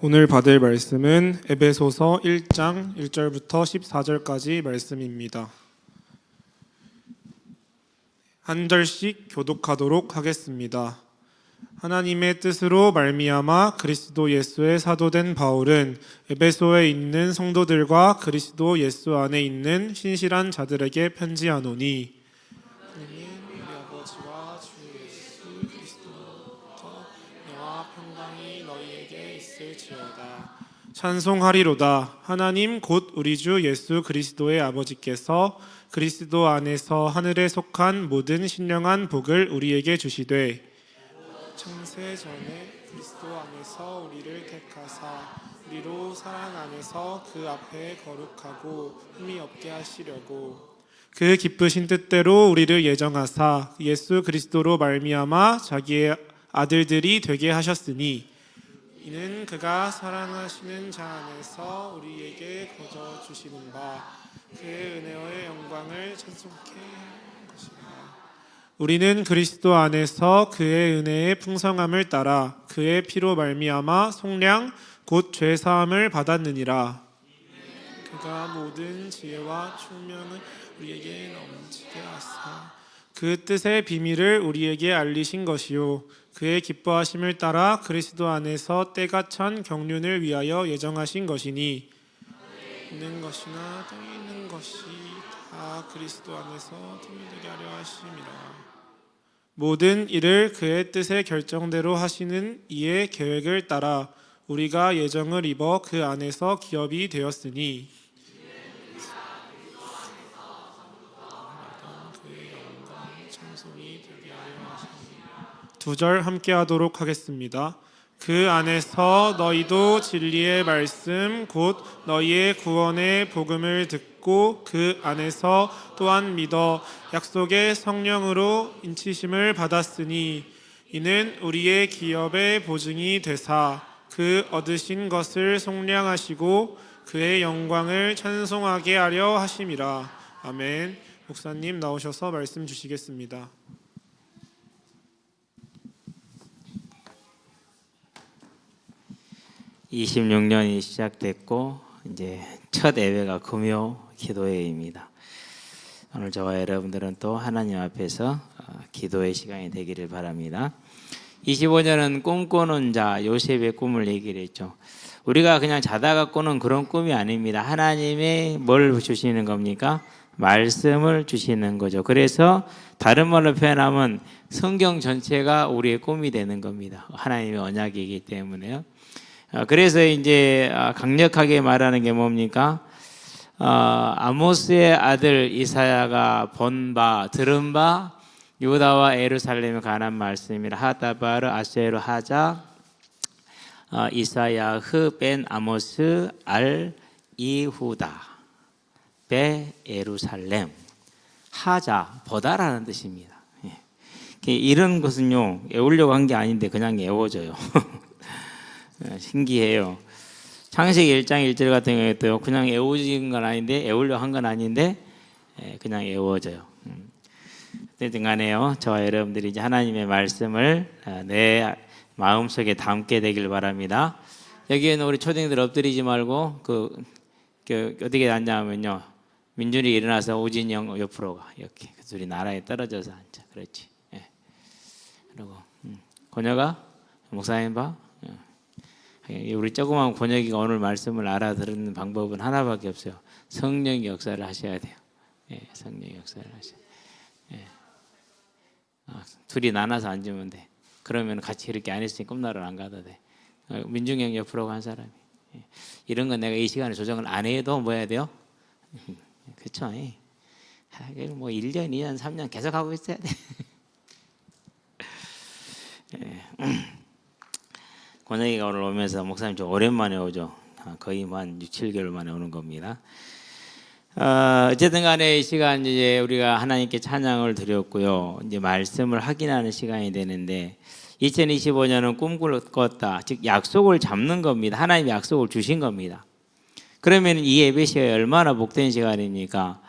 오늘 받을 말씀은 에베소서 1장 1절부터 14절까지 말씀입니다. 한 절씩 교독하도록 하겠습니다. 하나님의 뜻으로 말미암아 그리스도 예수의 사도된 바울은 에베소에 있는 성도들과 그리스도 예수 안에 있는 신실한 자들에게 편지하노니 하나님 우리 아버지와 주 예수 그리스도로부터 너와 평강이 너희에게 있을지어다. 찬송하리로다. 하나님 곧 우리 주 예수 그리스도의 아버지께서 그리스도 안에서 하늘에 속한 모든 신령한 복을 우리에게 주시되 창세 전에 그리스도 안에서 우리를 택하사 우리로 사랑 안에서 그 앞에 거룩하고 흠이 없게 하시려고 그 기쁘신 뜻대로 우리를 예정하사 예수 그리스도로 말미암아 자기의 아들들이 되게 하셨으니 이는 그가 사랑하시는 자 안에서 우리에게 거저 주시는 바 그의 은혜의 영광을 찬송케 하는 것이라. 우리는 그리스도 안에서 그의 은혜의 풍성함을 따라 그의 피로 말미암아 속량 곧 죄 사함을 받았느니라. 그가 모든 지혜와 총명을 우리에게 넘치게 하사 그 뜻의 비밀을 우리에게 알리신 것이요 그의 기뻐하심을 따라 그리스도 안에서 때가 찬 경륜을 위하여 예정하신 것이니 있는 것이나 떠 있는 것이 다 그리스도 안에서 통일되게 하려 하심이라. 모든 일을 그의 뜻의 결정대로 하시는 이의 계획을 따라 우리가 예정을 입어 그 안에서 기업이 되었으니 그의 영광 찬송이 되게 하려 하시니. 두 절 함께 하도록 하겠습니다. 그 안에서 너희도 진리의 말씀 곧 너희의 구원의 복음을 듣고 그 안에서 또한 믿어 약속의 성령으로 인치심을 받았으니 이는 우리의 기업의 보증이 되사 그 얻으신 것을 속량하시고 그의 영광을 찬송하게 하려 하심이라. 아멘. 목사님 나오셔서 말씀 주시겠습니다. 26년이 시작됐고 이제 첫 예배가 금요 기도회입니다. 오늘 저와 여러분들은 또 하나님 앞에서 기도의 시간이 되기를 바랍니다. 25년은 꿈꾸는 자 요셉의 꿈을 얘기를 했죠. 우리가 그냥 자다가 꾸는 그런 꿈이 아닙니다. 하나님이 뭘 주시는 겁니까? 말씀을 주시는 거죠. 그래서 다른 말로 표현하면 성경 전체가 우리의 꿈이 되는 겁니다. 하나님의 언약이기 때문에요. 그래서 이제 강력하게 말하는 게 뭡니까? 아모스의 아들 이사야가 본 바, 들은 바 유다와 예루살렘에 관한 말씀이라. 하다바르 아세르 하자 이사야흐 벤 아모스 알 이후다 베 예루살렘. 하자 보다라는 뜻입니다. 이런 것은요 외우려고 한 게 아닌데 그냥 외워져요. 신기해요. 창세기 1장 1절 같은 경우에도 그냥 외워진 건 아닌데 외우려고 한 건 아닌데 그냥 외워져요. 어쨌든 간에요. 저와 여러분들이 이제 하나님의 말씀을 내 마음속에 담게 되길 바랍니다. 여기에는 우리 초등들 엎드리지 말고 어떻게 앉냐면요. 민준이 일어나서 우진영 옆으로 가. 이렇게 그 둘이 나라에 떨어져서 앉아. 그렇지. 그리고 권혁아 목사님 봐. 우리 조그만 권혁이가 오늘 말씀을 알아듣는 방법은 하나밖에 없어요. 성령의 역사를 하셔야 돼요. 성령의 역사를 하셔야 돼요. 둘이 나눠서 앉으면 돼. 그러면 같이 이렇게 안 있으니 꿈나라를 안 가도 돼. 민중이 형 옆으로 간 사람이. 이런 건 내가 이 시간에 조정을 안 해도 뭐 해야 돼요? 그렇죠? 뭐 1년, 2년, 3년 계속 하고 있어야 돼. 권혁이가 오늘 오면서 목사님 좀 오랜만에 오죠. 거의 한 6, 7개월 만에 오는 겁니다. 어쨌든 간에 이 시간 이제 우리가 하나님께 찬양을 드렸고요. 이제 말씀을 확인하는 시간이 되는데 2025년은 꿈을 꿨다. 즉 약속을 잡는 겁니다. 하나님이 약속을 주신 겁니다. 그러면 이 예배 시간이 얼마나 복된 시간입니까?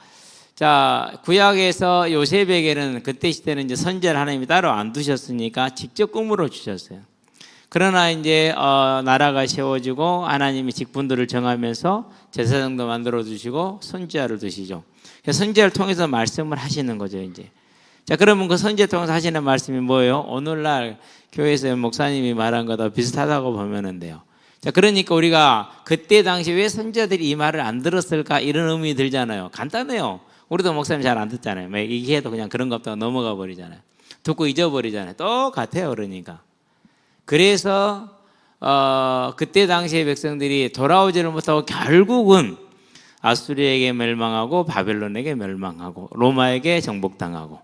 자, 구약에서 요셉에게는 그때 시대는 이제 선지자를 하나님이 따로 안 두셨으니까 직접 꿈으로 주셨어요. 그러나 이제 나라가 세워지고 하나님이 직분들을 정하면서 제사장도 만들어 주시고 선지자를 두시죠. 선지자를 통해서 말씀을 하시는 거죠, 이제. 자, 그러면 그 선지자 통해서 하시는 말씀이 뭐예요? 오늘날 교회에서 목사님이 말한 거다 비슷하다고 보면 돼요. 자, 그러니까 우리가 그때 당시 왜 선지자들이 이 말을 안 들었을까 이런 의문이 들잖아요. 간단해요. 우리도 목사님 잘 안 듣잖아요. 뭐 얘기해도 그냥 그런 거 없다고 넘어가 버리잖아요. 듣고 잊어버리잖아요. 똑같아요, 그러니까. 그래서 그때 당시의 백성들이 돌아오지를 못하고 결국은 아수리에게 멸망하고 바벨론에게 멸망하고 로마에게 정복당하고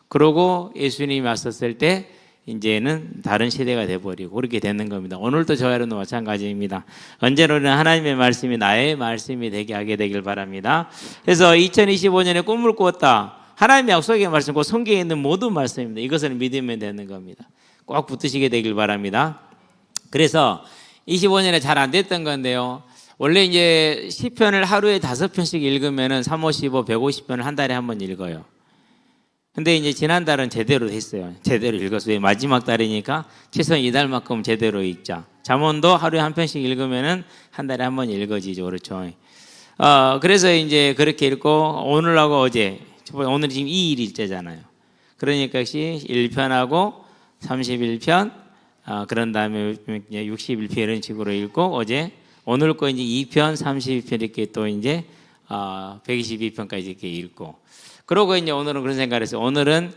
그러고 예수님이 왔었을 때 이제는 다른 시대가 돼버리고 그렇게 되는 겁니다. 오늘도 저와 여러분도 마찬가지입니다. 언제나 우리는 하나님의 말씀이 나의 말씀이 되게 하게 되길 바랍니다. 그래서 2025년에 꿈을 꾸었다. 하나님의 약속의 말씀, 그 성경에 있는 모든 말씀입니다. 이것을 믿으면 되는 겁니다. 꼭 붙으시게 되길 바랍니다. 그래서 25년에 잘 안 됐던 건데요. 원래 이제 시편을 하루에 5편씩 읽으면은 3, 5, 15, 150편을 한 달에 한 번 읽어요. 근데 이제 지난달은 제대로 했어요. 제대로 읽었어요. 마지막 달이니까 최소한 이달만큼 제대로 읽자. 잠언도 하루에 한 편씩 읽으면은 한 달에 한 번 읽어지죠. 그렇죠. 그래서 이제 그렇게 읽고 오늘하고 어제, 오늘 지금 2일째잖아요. 그러니까 역시 1편하고 31편, 그런 다음에 61편 이런 식으로 읽고 어제 오늘 거 이제 2편, 32편 이렇게 또 이제 122편까지 이렇게 읽고 그러고 이제 오늘은 그런 생각을 했어요. 오늘은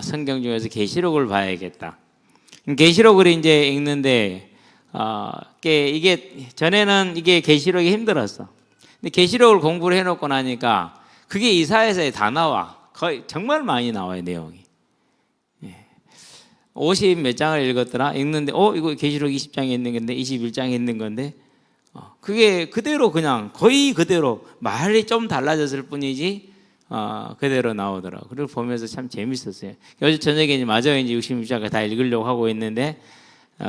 성경 중에서 계시록을 봐야겠다. 계시록을 이제 읽는데 이게 전에는 이게 계시록이 힘들었어. 근데 계시록을 공부를 해놓고 나니까 그게 이사야서에 다 나와. 거의 정말 많이 나와요, 내용이. 50 몇 장을 읽었더라. 읽는데 이거 계시록 20장에 있는 건데 21장에 있는 건데 그게 그대로 그냥 거의 그대로 말이 좀 달라졌을 뿐이지 그대로 나오더라고. 그걸 보면서 참 재밌었어요. 어제 저녁에 이제 마저 이제 66장을 다 읽으려고 하고 있는데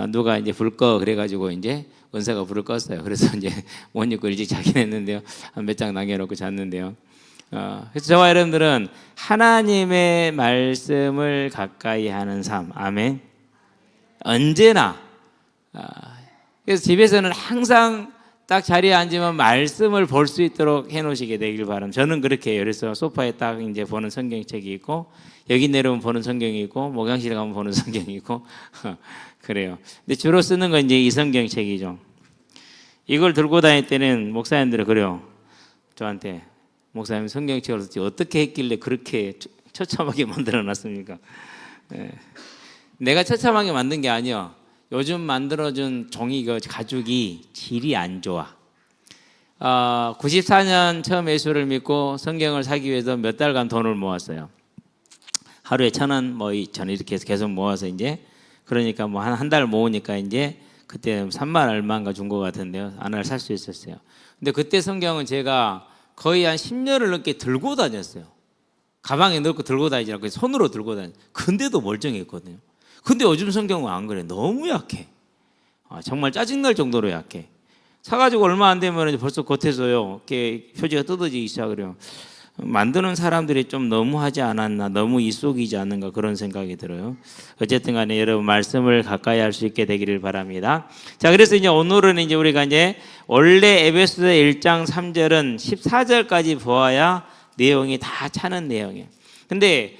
누가 이제 불 꺼 그래가지고 이제 은사가 불을 껐어요. 그래서 이제 못 읽고 일찍 자긴 했는데요. 한 몇 장 남겨놓고 잤는데요. 그래서 저와 여러분들은 하나님의 말씀을 가까이 하는 삶, 아멘. 언제나. 그래서 집에서는 항상 딱 자리에 앉으면 말씀을 볼 수 있도록 해놓으시게 되길 바랍니다. 저는 그렇게 해요. 그래서 소파에 딱 이제 보는 성경책이 있고 여기 내려오면 보는 성경이 있고 목욕실에 가면 보는 성경이 있고 그래요. 근데 주로 쓰는 건 이제 이 성경책이죠. 이걸 들고 다닐 때는 목사님들이 그래요. 저한테 목사님 성경책을 어떻게 했길래 그렇게 처참하게 만들어놨습니까? 내가 처참하게 만든 게 아니야. 요즘 만들어준 종이 가죽이 질이 안 좋아. 94년 처음 예수를 믿고 성경을 사기 위해서 몇 달간 돈을 모았어요. 하루에 1,000원, 뭐 2,000원 이렇게 해서 계속 모아서 이제 그러니까 뭐 한 달 모으니까 이제 그때 3만 얼마인가 준 것 같은데요. 하나를 살 수 있었어요. 근데 그때 성경은 제가 거의 한 10년을 넘게 들고 다녔어요. 가방에 넣고 들고 다니지 않고 손으로 들고 다녔어요. 근데도 멀쩡했거든요. 근데 요즘 성경은 안 그래. 너무 약해. 정말 짜증날 정도로 약해. 사가지고 얼마 안 되면 벌써 겉에서요, 이렇게 표지가 뜯어지기 시작해요. 만드는 사람들이 좀 너무하지 않았나, 너무 이속이지 않는가 그런 생각이 들어요. 어쨌든 간에 여러분 말씀을 가까이 할 수 있게 되기를 바랍니다. 자, 그래서 이제 오늘은 이제 우리가 이제 원래 에베소서 1장 3절은 14절까지 보아야 내용이 다 차는 내용이에요. 근데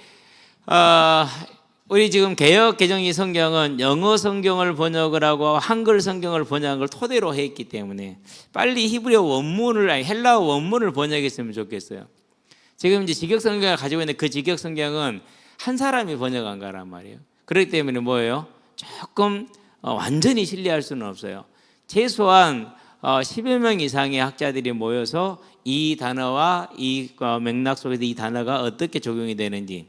우리 지금 개역 개정이 성경은 영어 성경을 번역을 하고 한글 성경을 번역을 토대로 했기 때문에 빨리 히브리어 원문을 헬라어 원문을 번역했으면 좋겠어요. 지금 이제 직역 성경을 가지고 있는데 그 직역 성경은 한 사람이 번역한 거란 말이에요. 그렇기 때문에 뭐예요? 조금 완전히 신뢰할 수는 없어요. 최소한 10여 명 이상의 학자들이 모여서 이 단어와 이 맥락 속에서 이 단어가 어떻게 적용이 되는지,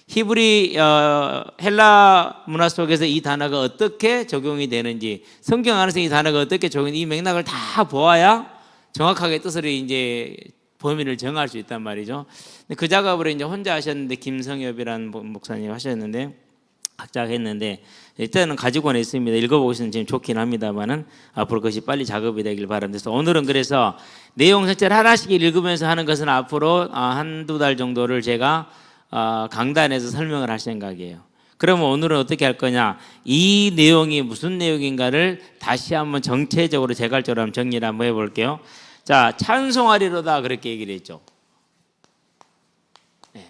히브리 헬라 문화 속에서 이 단어가 어떻게 적용이 되는지, 성경 안에서 이 단어가 어떻게 적용이, 이 맥락을 다 보아야 정확하게 뜻을 이제 범위를 정할 수 있단 말이죠. 그 작업을 이제 혼자 하셨는데 김성엽이라는 목사님 하셨는데 학자가 했는데 일단은 가지고는 있습니다. 읽어보시면 지금 좋긴 합니다만은 앞으로 그것이 빨리 작업이 되길 바랍니다. 그래서 오늘은 그래서 내용 전체를 하나씩 읽으면서 하는 것은 앞으로 한두 달 정도를 제가 강단에서 설명을 할 생각이에요. 그러면 오늘은 어떻게 할 거냐? 이 내용이 무슨 내용인가를 다시 한번 정체적으로 제갈적으로 한번 정리를 한번 해볼게요. 자, 찬송하리로다 그렇게 얘기를 했죠. 네.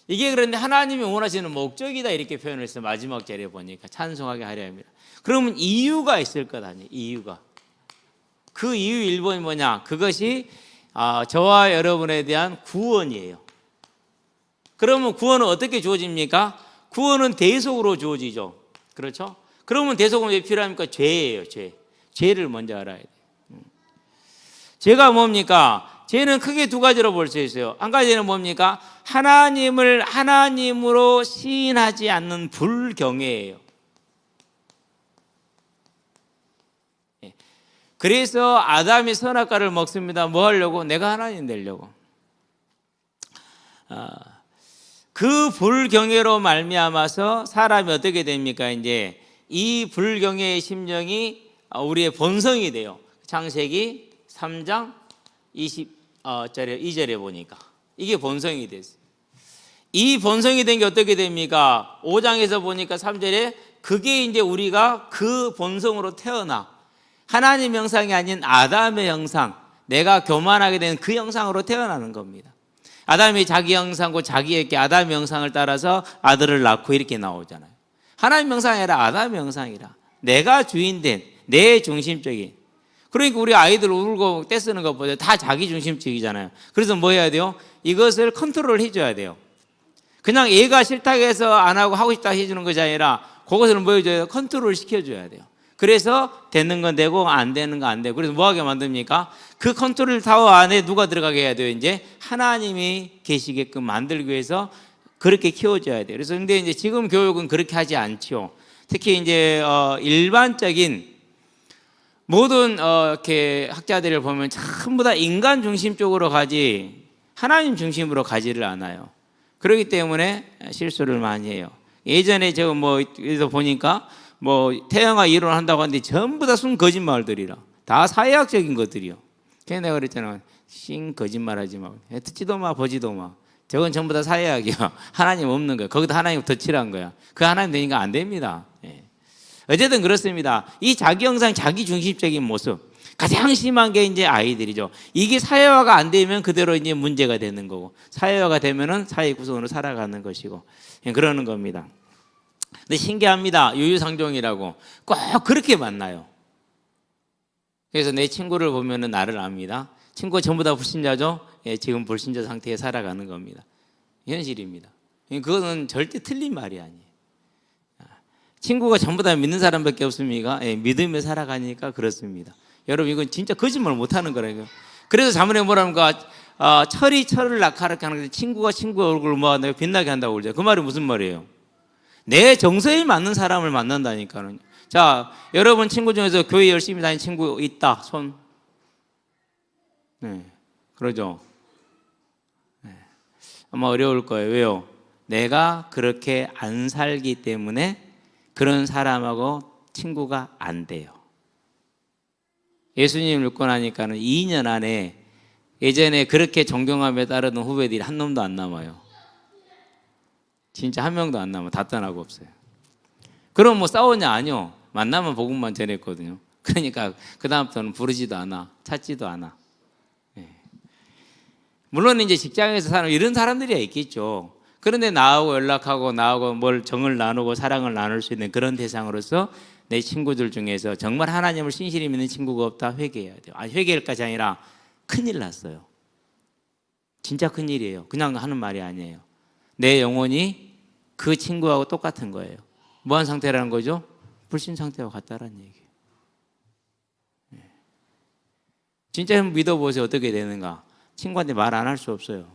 이게 그런데 하나님이 원하시는 목적이다 이렇게 표현을 했어요. 마지막 절에 보니까 찬송하게 하려 합니다. 그러면 이유가 있을 것 아니에요. 이유가. 그 이유 1번이 뭐냐? 그것이 저와 여러분에 대한 구원이에요. 그러면 구원은 어떻게 주어집니까? 구원은 대속으로 주어지죠. 그렇죠? 그러면 대속은 왜 필요합니까? 죄예요. 죄를 먼저 알아야 돼요. 죄가 뭡니까? 죄는 크게 두 가지로 볼 수 있어요. 한 가지는 뭡니까? 하나님을 하나님으로 시인하지 않는 불경외예요. 그래서 아담이 선악과를 먹습니다. 뭐 하려고? 내가 하나님 되려고. 그 불경외로 말미암아서 사람이 어떻게 됩니까? 이제 이 불경외의 심정이 우리의 본성이 돼요. 창세기 3장 2절에 보니까 이게 본성이 됐어요. 이 본성이 된 게 어떻게 됩니까? 5장에서 보니까 3절에 그게 이제 우리가 그 본성으로 태어나 하나님 형상이 아닌 아담의 형상, 내가 교만하게 된 그 형상으로 태어나는 겁니다. 아담이 자기 형상고 자기에게 아담의 형상을 따라서 아들을 낳고 이렇게 나오잖아요. 하나님 형상이 아니라 아담의 형상이라 내가 주인된 내 중심적인, 그러니까 우리 아이들 울고 떼쓰는 것보다 다 자기 중심적이잖아요. 그래서 뭐 해야 돼요? 이것을 컨트롤 해줘야 돼요. 그냥 얘가 싫다고 해서 안 하고 하고 싶다 해주는 것이 아니라 그것을 뭐 해줘야 돼요? 컨트롤 시켜줘야 돼요. 그래서 되는 건 되고 안 되는 건 안 되고. 그래서 뭐 하게 만듭니까? 그 컨트롤 타워 안에 누가 들어가게 해야 돼요? 이제 하나님이 계시게끔 만들기 위해서 그렇게 키워줘야 돼요. 그래서 근데 이제 지금 교육은 그렇게 하지 않죠. 특히 이제 일반적인 모든 이렇게 학자들을 보면 전부 다 인간 중심적으로 가지 하나님 중심으로 가지를 않아요. 그렇기 때문에 실수를 많이 해요. 예전에 제가 여기서 보니까 태양화 이론을 한다고 하는데 전부 다 순 거짓말들이라. 다 사회학적인 것들이요. 그래서 내가 그랬잖아. 거짓말하지 마. 듣지도 마, 보지도 마. 저건 전부 다 사회학이야. 하나님 없는 거야. 거기다 하나님 덧칠한 거야. 그 하나님 되니까 안 됩니다. 예. 어쨌든 그렇습니다. 이 자기 형상, 자기 중심적인 모습. 가장 심한 게 이제 아이들이죠. 이게 사회화가 안 되면 그대로 이제 문제가 되는 거고, 사회화가 되면은 사회 구성으로 살아가는 것이고, 그러는 겁니다. 근데 신기합니다. 유유상종이라고 꼭 그렇게 만나요. 그래서 내 친구를 보면은 나를 압니다. 친구가 전부 다 불신자죠. 예, 지금 불신자 상태에 살아가는 겁니다. 현실입니다. 그거는 절대 틀린 말이 아니에요. 친구가 전부 다 믿는 사람밖에 없습니까? 예, 믿으며 살아가니까 그렇습니다. 여러분 이건 진짜 거짓말 못하는 거라고요. 그래서 자문에 뭐랍니까? 철이 철을 낙하르게 하는 게 친구가 친구의 얼굴을 모아내고 빛나게 한다고 그러죠. 그 말이 무슨 말이에요? 내 정서에 맞는 사람을 만난다니까요. 자, 여러분 친구 중에서 교회 열심히 다니는 친구 있다. 손. 네, 그러죠. 네. 아마 어려울 거예요. 왜요? 내가 그렇게 안 살기 때문에 그런 사람하고 친구가 안 돼요. 예수님을 믿고 나니까는 2년 안에 예전에 그렇게 존경하며 따르던 후배들이 한 놈도 안 남아요. 진짜 한 명도 안 남아. 다 떠나고 없어요. 그럼 뭐 싸우냐? 아니요. 만나면 복음만 전했거든요. 그러니까 그 다음부터는 부르지도 않아. 찾지도 않아. 네. 물론 이제 직장에서 사는 이런 사람들이 있겠죠. 그런데 나하고 연락하고 나하고 뭘 정을 나누고 사랑을 나눌 수 있는 그런 대상으로서 내 친구들 중에서 정말 하나님을 신실히 믿는 친구가 없다, 회개해야 돼요. 회개할 것이 아니라 큰일 났어요. 진짜 큰일이에요. 그냥 하는 말이 아니에요. 내 영혼이 그 친구하고 똑같은 거예요. 뭐한 상태라는 거죠? 불신 상태와 같다라는 얘기예요. 진짜 한번 믿어보세요. 어떻게 되는가? 친구한테 말 안 할 수 없어요.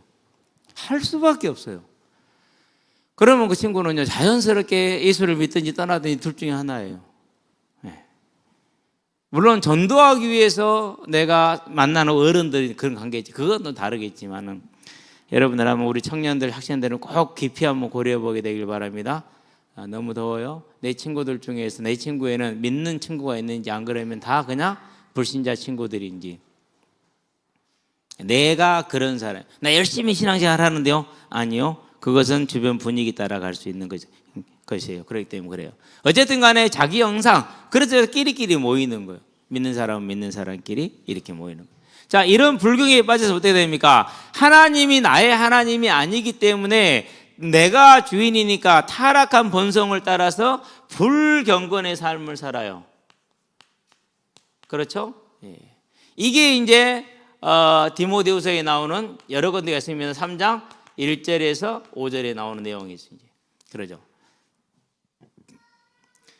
할 수밖에 없어요. 그러면 그 친구는요, 자연스럽게 예수를 믿든지 떠나든지 둘 중에 하나예요. 물론 전도하기 위해서 내가 만나는 어른들이 그런 관계지. 그건 또 다르겠지만은 여러분들 우리 청년들, 학생들은 꼭 깊이 한번 고려해 보게 되길 바랍니다. 너무 더워요. 내 친구들 중에서 내 친구에는 믿는 친구가 있는지 안 그러면 다 그냥 불신자 친구들인지. 내가 그런 사람, 나 열심히 신앙생활 하는데요? 아니요. 그것은 주변 분위기 따라 갈 수 있는 것이에요. 그렇기 때문에 그래요. 어쨌든 간에 자기 형상, 그래서 끼리끼리 모이는 거예요. 믿는 사람은 믿는 사람끼리 이렇게 모이는 거예요. 자, 이런 불경에 빠져서 어떻게 됩니까? 하나님이 나의 하나님이 아니기 때문에 내가 주인이니까 타락한 본성을 따라서 불경건의 삶을 살아요. 그렇죠? 예. 이게 이제 디모데후서에 나오는 여러 군데가 있으면 3장 1절에서 5절에 나오는 내용이 있습니다. 그러죠.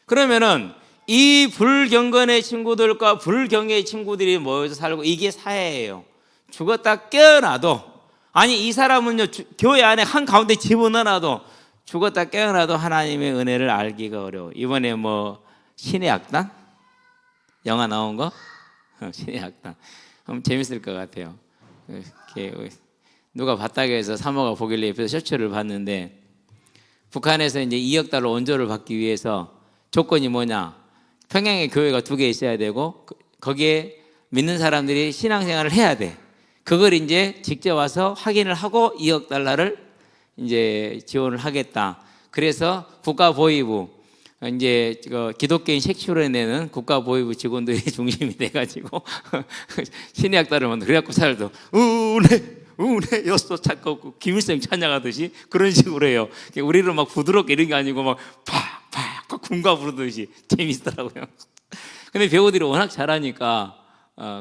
그러면은 이 불경건의 친구들과 불경의 친구들이 모여서 살고 이게 사회예요. 죽었다 깨어나도, 아니 이 사람은요 교회 안에 한 가운데 집어넣어놔도 죽었다 깨어나도 하나님의 은혜를 알기가 어려워. 이번에 뭐 신의 악당 영화 나온 거 신의 악당 재밌을 것 같아요. 이렇게 누가 바닥에서 사모가 보길래 옆에서 셔츠를 봤는데, 북한에서 이제 2억 달러 원조를 받기 위해서 조건이 뭐냐? 평양에 교회가 2개 있어야 되고 거기에 믿는 사람들이 신앙생활을 해야 돼. 그걸 이제 직접 와서 확인을 하고 2억 달러를 이제 지원을 하겠다. 그래서 국가보위부, 이제 기독교인 색출을 내는 국가보위부 직원들이 중심이 돼가지고 신의 악단을 만들어. 그래갖고 사람도 은혜 여섯 찾고 김일성 찬양하듯이 그런 식으로 해요. 우리를 막 부드럽게 이런 게 아니고 막 팍팍 군가 부르듯이 재밌더라고요. 근데 배우들이 워낙 잘하니까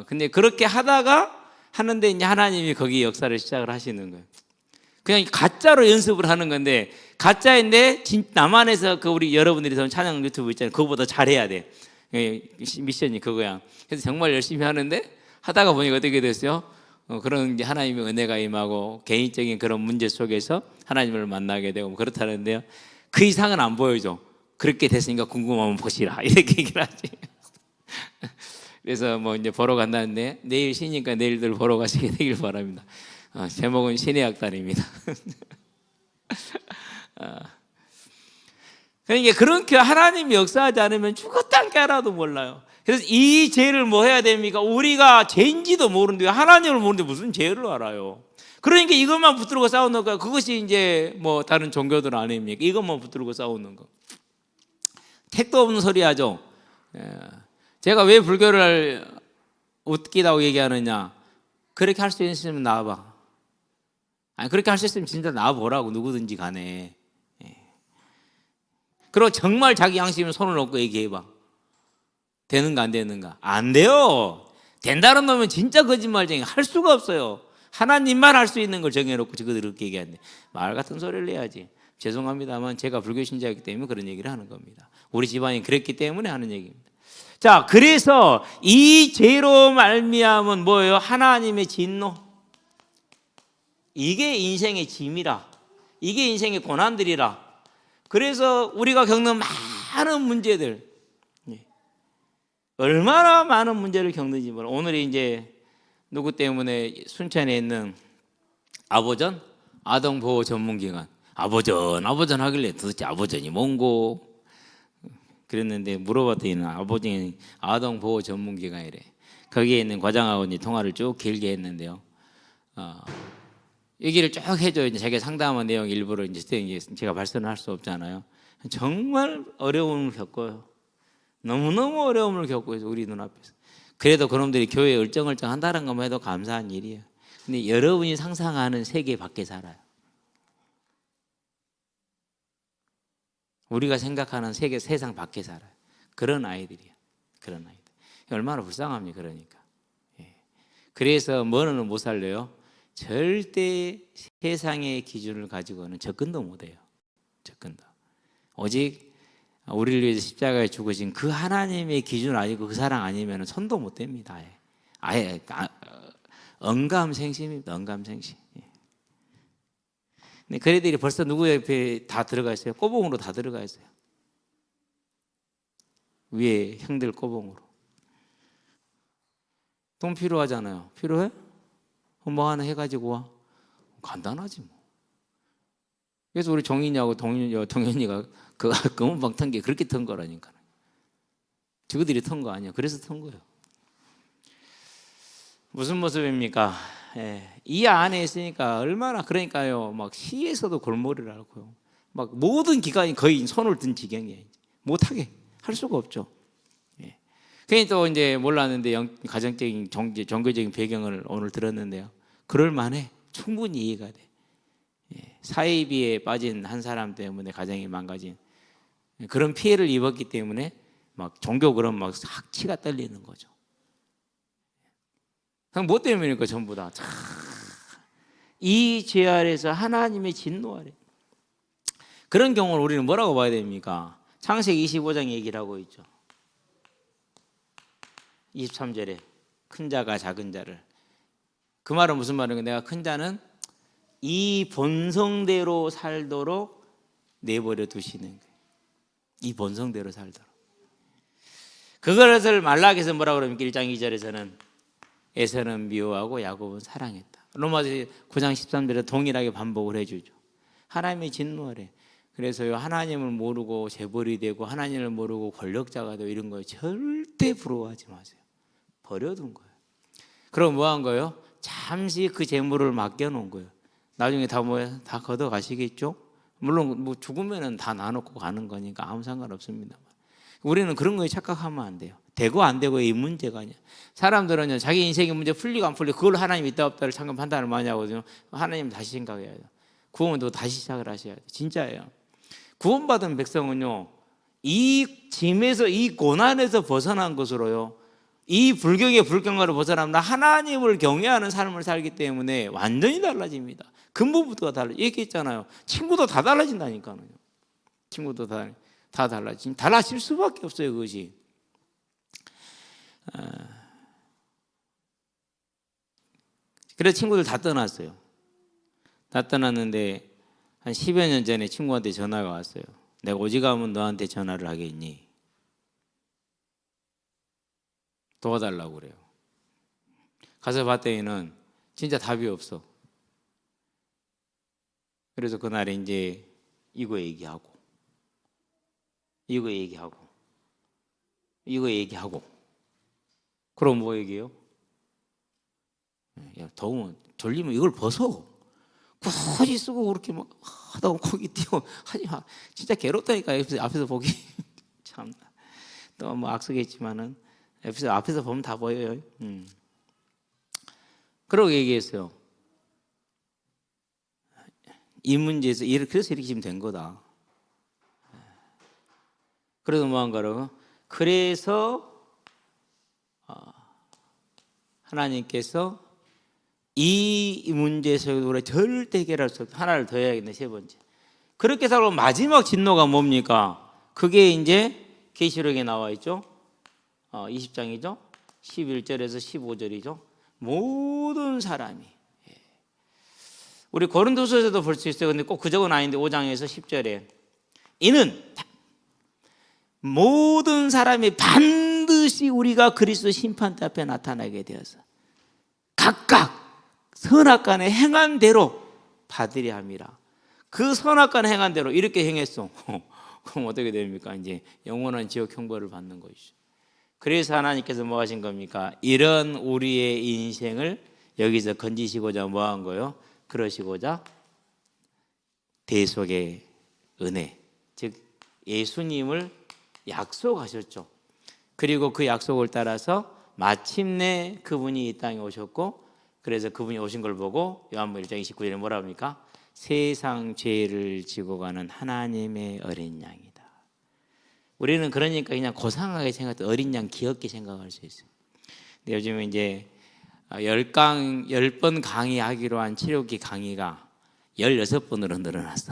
근데 그렇게 하는데 이제 하나님이 거기 역사를 시작을 하시는 거예요. 그냥 가짜로 연습을 하는 건데, 가짜인데 남한에서 우리 여러분들이 본 찬양 유튜브 있잖아요. 그거보다 잘해야 돼. 미션이 그거야. 그래서 정말 열심히 하는데 하다가 보니까 어떻게 됐어요? 그런 이제 하나님의 은혜가 임하고 개인적인 그런 문제 속에서 하나님을 만나게 되고 그렇다는데요. 그 이상은 안 보여줘. 그렇게 됐으니까 궁금하면 보시라 이렇게 얘기를 하지. 그래서 뭐 이제 보러 간다는데 내일 쉬니까 내일들 보러 가시게 되길 바랍니다. 제목은 신의 악단입니다. 그러니까 그렇게 하나님이 역사하지 않으면 죽었다 깨라도 몰라요. 그래서 이 죄를 뭐 해야 됩니까? 우리가 죄인지도 모르는데 하나님을 모르는데 무슨 죄를 알아요? 그러니까 이것만 붙들고 싸우는 거야. 그것이 이제 뭐 다른 종교들 아닙니까? 이것만 붙들고 싸우는 거. 택도 없는 소리 하죠. 제가 왜 불교를 웃기다고 얘기하느냐? 그렇게 할 수 있으면 나와봐. 아니 그렇게 할 수 있으면 진짜 나와보라고, 누구든지 간에. 그리고 정말 자기 양심에 손을 놓고 얘기해봐. 되는가 안 되는가? 안 돼요. 된다는 놈은 진짜 거짓말쟁이. 할 수가 없어요. 하나님만 할 수 있는 걸 정해놓고 저거들 그렇게 얘기하는데 말 같은 소리를 해야지. 죄송합니다만 제가 불교 신자이기 때문에 그런 얘기를 하는 겁니다. 우리 집안이 그랬기 때문에 하는 얘기입니다. 자, 그래서 이 죄로 말미암은 뭐예요? 하나님의 진노. 이게 인생의 짐이라. 이게 인생의 고난들이라. 그래서 우리가 겪는 많은 문제들, 얼마나 많은 문제를 겪는지 몰라. 오늘이 이제 누구 때문에 순천에 있는 아보전 아동보호 전문기관, 아보전 하길래 도대체 아보전이 뭔고 그랬는데 물어봤더니 아보전이 아동보호 전문기관이래. 거기에 있는 과장하고 이제 통화를 쭉 길게 했는데요. 얘기를 쭉 해줘요. 이제 자기가 상담한 내용 일부러 이제 제가 발선을 할 수 없잖아요. 정말 어려움을 겪어요. 너무너무 어려움을 겪고 있어요. 우리 눈앞에서. 그래도 그놈들이 교회에 얼쩡얼쩡 한다는 것만 해도 감사한 일이에요. 근데 여러분이 상상하는 세계 밖에 살아요. 우리가 생각하는 세상 밖에 살아요. 그런 아이들이에요. 그런 아이들. 얼마나 불쌍합니까? 그러니까. 그래서 뭐는 못 살려요? 절대 세상의 기준을 가지고는 접근도 못해요. 접근도. 오직 우리를 위해서 십자가에 죽으신 그 하나님의 기준 아니고 그 사랑 아니면 손도 못 댑니다. 아예 언감생심입니다. 언감생심. 근데 그 애들이 벌써 누구 옆에 다 들어가 있어요? 꼬봉으로 다 들어가 있어요. 위에 형들 꼬봉으로. 돈 필요하잖아요. 필요해? 뭐 하나 해가지고 와. 간단하지 뭐. 그래서 우리 종인이하고 동현이가 그 검은방 턴 게 그렇게 턴 거라니까. 저들이 턴 거 아니야. 그래서 턴 거예요. 무슨 모습입니까? 이 안에 있으니까 얼마나 그러니까요. 막 시에서도 골머리를 앓고요. 막 모든 기관이 거의 손을 든 지경이에요. 못하게 할 수가 없죠. 괜히 또 이제 몰랐는데 가정적인 종교적인 배경을 오늘 들었는데요. 그럴 만해. 충분히 이해가 돼. 사이비에 빠진 한 사람 때문에 가정이 망가진 그런 피해를 입었기 때문에 막 종교 그런 막 학치가 떨리는 거죠. 그럼 뭐 때문입니까? 전부 다. 이 죄 아래서 하나님의 진노 아래. 그런 경우를 우리는 뭐라고 봐야 됩니까? 창세기 25장 얘기를 하고 있죠. 23절에 큰 자가 작은 자를. 그 말은 무슨 말인가? 내가 큰 자는 이 본성대로 살도록 내버려 두시는 거예요. 이 본성대로 살도록. 그것을 말라기에서 뭐라고 그럽니까? 1장 2절에서는 에서는 미워하고 야곱은 사랑했다. 로마서 9장 13절에 동일하게 반복을 해주죠. 하나님의 진노하래. 그래서요, 하나님을 모르고 재벌이 되고 하나님을 모르고 권력자가 되고 이런 거 절대 부러워하지 마세요. 버려둔 거예요. 그럼 뭐 한 거예요? 잠시 그 재물을 맡겨놓은 거예요. 나중에 다 뭐야? 다 걷어가시겠죠? 물론 뭐 죽으면은 다 나눠고 가는 거니까 아무 상관없습니다. 우리는 그런 거에 착각하면 안 돼요. 되고 안 되고의 이 문제가 아니야. 사람들은 자기 인생의 문제 풀리고 안 풀리고 그걸 하나님 있다 없다를 잠깐 판단을 많이 하거든요. 하나님 다시 생각해야 돼요. 구원도 다시 시작을 하셔야 돼요. 진짜예요. 구원받은 백성은요, 이 짐에서 이 고난에서 벗어난 것으로요, 이 불경의 불경과를 벗어나면 하나님을 경외하는 삶을 살기 때문에 완전히 달라집니다. 근본부터가 달라져. 얘기했잖아요. 친구도 다 달라진다니까요. 친구도 다 달라질 수밖에 없어요. 그것이. 그래서 친구들 다 떠났어요. 다 떠났는데 한 10여 년 전에 친구한테 전화가 왔어요. 내가 오직하면 너한테 전화를 하겠니? 도와달라고 그래요. 가서 봤더니는 진짜 답이 없어. 그래서 그날에 이제 이거 얘기하고 그럼 뭐 얘기해요? 야, 더우면 졸리면 이걸 벗어. 굳이 쓰고 그렇게 막 하다가 거기 뛰어 하지 마. 진짜 괴롭다니까. 앞에서 보기 참 또 뭐 악쓰겠지만은 앞에서 보면 다 보여요. 그러고 얘기했어요. 이 문제에서 그래서 이렇게 지금 된 거다. 그래서 뭐 한 거라고? 그래서 하나님께서 이 문제에서 우리 절대 해결할 수 없다. 하나를 더 해야겠네. 세 번째. 그렇게 살고 마지막 진노가 뭡니까? 그게 이제 계시록에 나와 있죠. 20장이죠. 11절에서 15절이죠. 모든 사람이. 우리 고린도서에서도 볼 수 있어요. 근데 꼭 그 적은 아닌데 5장에서 10절에 이는 모든 사람이 반드시 우리가 그리스도 심판대 앞에 나타나게 되어서 각각 선악간에 행한 대로 받으려 함이라. 그 선악간에 행한 대로 이렇게 행했어. 그럼 어떻게 됩니까? 이제 영원한 지옥 형벌을 받는 것이죠. 그래서 하나님께서 뭐 하신 겁니까? 이런 우리의 인생을 여기서 건지시고자 뭐 한 거예요? 그러시고자 대속의 은혜, 즉 예수님을 약속하셨죠. 그리고 그 약속을 따라서 마침내 그분이 이 땅에 오셨고, 그래서 그분이 오신 걸 보고 요한복음 1장 29절에 뭐라 합니까? 세상 죄를 지고 가는 하나님의 어린 양이다. 우리는 그러니까 그냥 고상하게 생각해 어린 양 귀엽게 생각할 수 있어요. 근데 요즘에 이제 10번 강의하기로 한 치료기 강의가 16번으로 늘어났어.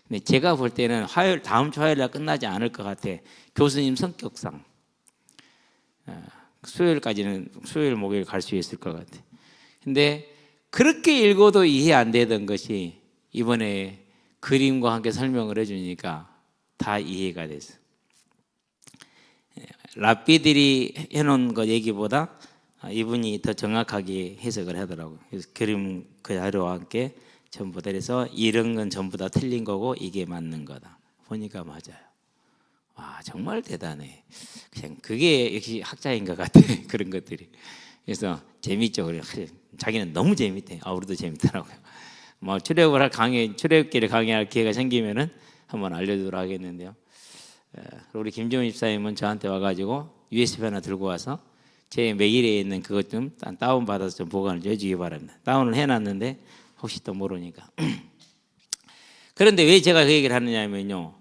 근데 제가 볼 때는 다음 주 화요일날 끝나지 않을 것 같아. 교수님 성격상 수요일 목요일 갈 수 있을 것 같아. 근데 그렇게 읽어도 이해 안 되던 것이 이번에 그림과 함께 설명을 해주니까 다 이해가 됐어. 랍비들이 해놓은 거 얘기보다 이분이 더 정확하게 해석을 하더라고요. 그래서 그림 그 자료와 함께 전부 다 그래서 이런 건 전부 다 틀린 거고 이게 맞는 거다. 보니까 맞아요. 와, 정말 대단해. 그냥 그게 역시 학자인 것 같아. 그런 것들이. 그래서 재밌죠. 그래 자기는 너무 재밌대. 우리도 재밌더라고요. 뭐 출애굽기를 강의할 기회가 생기면은 한번 알려주도록 하겠는데요. 우리 김종훈 집사님은 저한테 와가지고 USB 하나 들고 와서 제 메일에 있는 그것 좀 다운 받아서 좀 보관을 해주기 바랍니다. 다운을 해놨는데 혹시 또 모르니까. 그런데 왜 제가 그 얘기를 하느냐면요,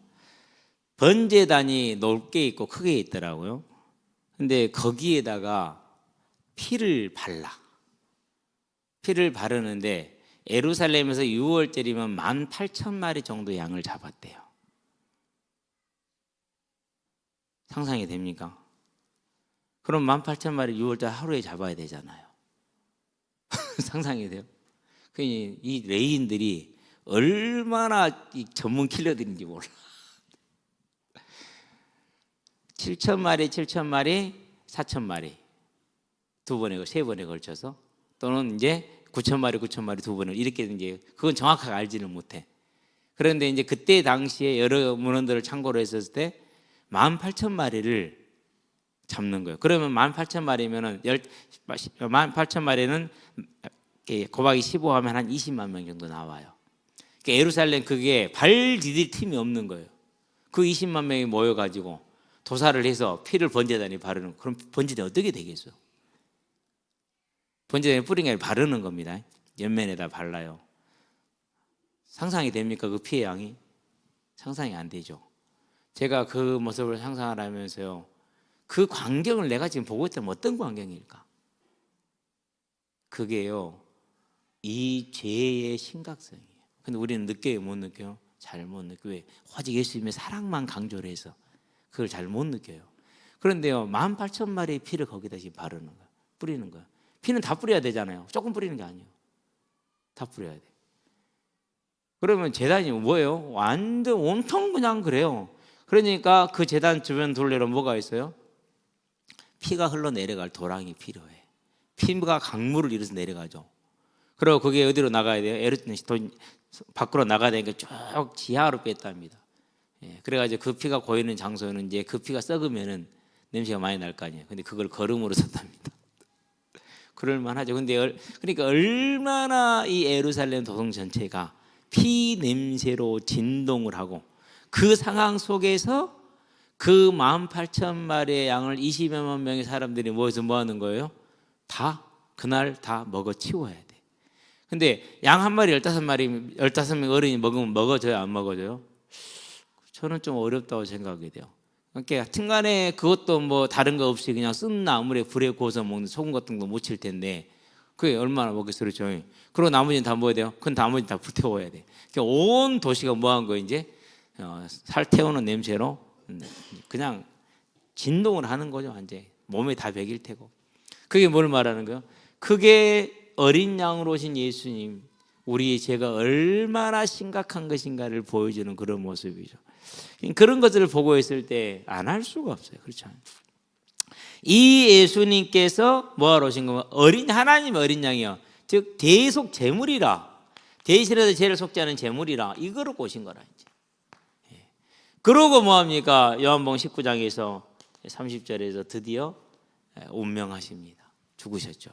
번제단이 넓게 있고 크게 있더라고요. 근데 거기에다가 피를 바르는데 예루살렘에서 6월절이면 18,000마리 정도 양을 잡았대요. 상상이 됩니까? 그럼 18,000마리 6월절 하루에 잡아야 되잖아요. 상상이 돼요? 이 레인들이 얼마나 이 전문 킬러들인지 몰라. 7,000마리, 4,000마리 세 번에 걸쳐서, 또는 이제 9,000마리 두 번을 이렇게 이제 그건 정확하게 알지는 못해. 그런데 이제 그때 당시에 여러 문헌들을 참고로 했을 때 18,000마리를 잡는 거예요. 그러면 18,000마리면은 18,000마리는 곱하기 15 하면 한 20만 명 정도 나와요. 그러니까 예루살렘 그게 발 디딜 틈이 없는 거예요. 그 20만 명이 모여 가지고 도사를 해서 피를 번제단에 바르는, 그럼 번제단이 어떻게 되겠어요? 번제단에 뿌린 게 아니라 바르는 겁니다. 옆면에다 발라요. 상상이 됩니까? 그 피의 양이? 상상이 안 되죠. 제가 그 모습을 상상하면서요, 그 광경을 내가 지금 보고 있다면 어떤 광경일까? 그게요, 이 죄의 심각성이에요. 근데 우리는 느껴요, 못 느껴요? 잘 못 느껴요. 왜? 오직 예수님의 사랑만 강조를 해서 그걸 잘 못 느껴요. 그런데요, 18,000마리의 피를 거기다 지금 바르는 거예요. 뿌리는 거예요. 피는 다 뿌려야 되잖아요. 조금 뿌리는 게 아니에요. 다 뿌려야 돼. 그러면 제단이 뭐예요? 완전 온통 그냥 그래요. 그러니까 그 제단 주변 둘레로 뭐가 있어요? 피가 흘러내려갈 도랑이 필요해. 피가 강물을 이뤄서 내려가죠. 그리고 그게 어디로 나가야 돼요? 밖으로 나가야 되니까 쭉 지하로 뺐답니다. 그래가지고 그 피가 고이는 장소는 이제 그 피가 썩으면은 냄새가 많이 날 거 아니에요. 근데 그걸 거름으로 썼답니다. 그럴만하죠. 근데 그러니까 얼마나 이 예루살렘 도성 전체가 피 냄새로 진동을 하고, 그 상황 속에서 그 18,000마리의 양을 20여만 명의 사람들이 모여서 뭐 하는 거예요? 그날 다 먹어 치워야 돼. 근데 양 한 마리 15명 어른이 먹으면 먹어져요, 안 먹어져요? 저는 좀 어렵다고 생각이 돼요. 그러니까 하여튼간에 그것도 뭐 다른 거 없이 그냥 쓴 나물에 불에 구워서 먹는 소금 같은 거 묻힐 텐데 그게 얼마나 먹겠어요, 그렇죠? 그리고 나머지는 다 뭐야 돼요? 그건 나머지 다 불태워야 돼. 그러니까 온 도시가 뭐 한 거예요, 이제? 살 태우는 냄새로 그냥 진동을 하는 거죠, 완전. 몸에 다 배길 테고. 그게 뭘 말하는 거예요? 그게 어린 양으로 오신 예수님, 우리의 죄가 얼마나 심각한 것인가를 보여주는 그런 모습이죠. 그런 것들을 보고 있을 때 안 할 수가 없어요. 그렇죠? 이 예수님께서 뭐하러 오신 거면 하나님 어린 양이요, 즉 대속 제물이라, 대신에도 죄를 속지 않은 제물이라, 이거로 오신 거라. 이제. 그러고 뭐합니까? 요한복음 19장에서 30절에서 드디어 운명하십니다. 죽으셨죠.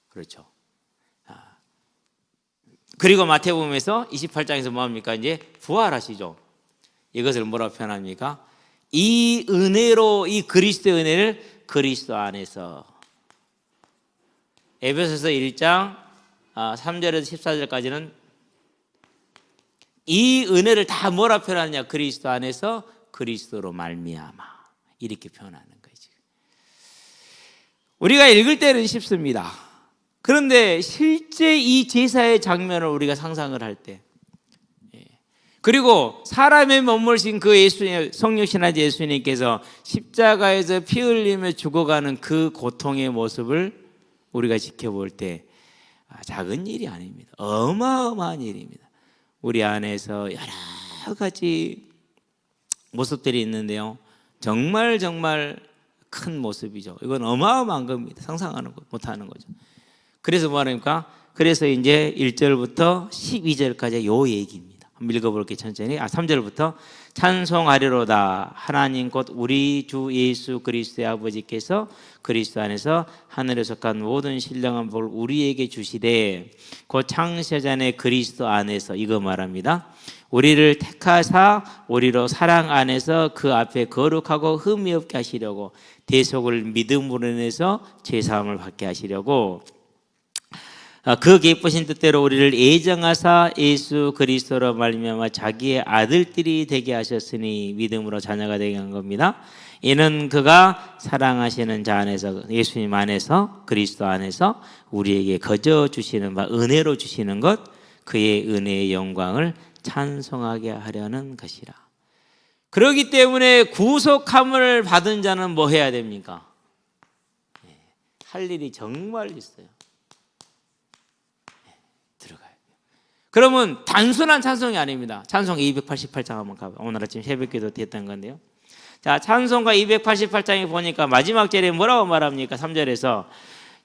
그렇죠. 그리고 마태복음에서 28장에서 뭐합니까? 이제 부활하시죠. 이것을 뭐라고 표현합니까? 이 은혜로, 이 그리스도의 은혜를 그리스도 안에서. 에베소서 1장 3절에서 14절까지는 이 은혜를 다 뭐라 표현하느냐? 그리스도 안에서 그리스도로 말미암아, 이렇게 표현하는 거지. 우리가 읽을 때는 쉽습니다. 그런데 실제 이 제사의 장면을 우리가 상상을 할 때, 그리고 사람의 몸물신 그 예수님, 성육신하신 예수님께서 십자가에서 피 흘리며 죽어가는 그 고통의 모습을 우리가 지켜볼 때 작은 일이 아닙니다. 어마어마한 일입니다. 우리 안에서 여러 가지 모습들이 있는데요, 정말 큰 모습이죠. 이건 어마어마한 겁니다. 상상하는 것 못하는 거죠. 그래서 뭐 하니까? 그래서 이제 1절부터 12절까지 요 얘기입니다. 한번 읽어볼게요. 천천히. 3절부터 찬송하리로다. 하나님 곧 우리 주 예수 그리스도의 아버지께서 그리스도 안에서 하늘에 속한 모든 신령한 복을 우리에게 주시되 곧 창세전에 그리스도 안에서 이거 말합니다. 우리를 택하사 우리로 사랑 안에서 그 앞에 거룩하고 흠이 없게 하시려고 대속을 믿음으로 인해서 죄사함을 받게 하시려고 그 기쁘신 뜻대로 우리를 애정하사 예수 그리스도로 말미암아 자기의 아들들이 되게 하셨으니 믿음으로 자녀가 되게 한 겁니다. 이는 그가 사랑하시는 자 안에서 예수님 안에서 그리스도 안에서 우리에게 거저 주시는 바 은혜로 주시는 것 그의 은혜의 영광을 찬송하게 하려는 것이라. 그렇기 때문에 구속함을 받은 자는 뭐 해야 됩니까? 할 일이 정말 있어요. 들어가요. 그러면 단순한 찬송이 아닙니다. 찬송 288장 한번 가봐요. 오늘 아침 새벽기도 됐던 건데요. 자, 찬송가 288장에 보니까 마지막 절에 뭐라고 말합니까? 3절에서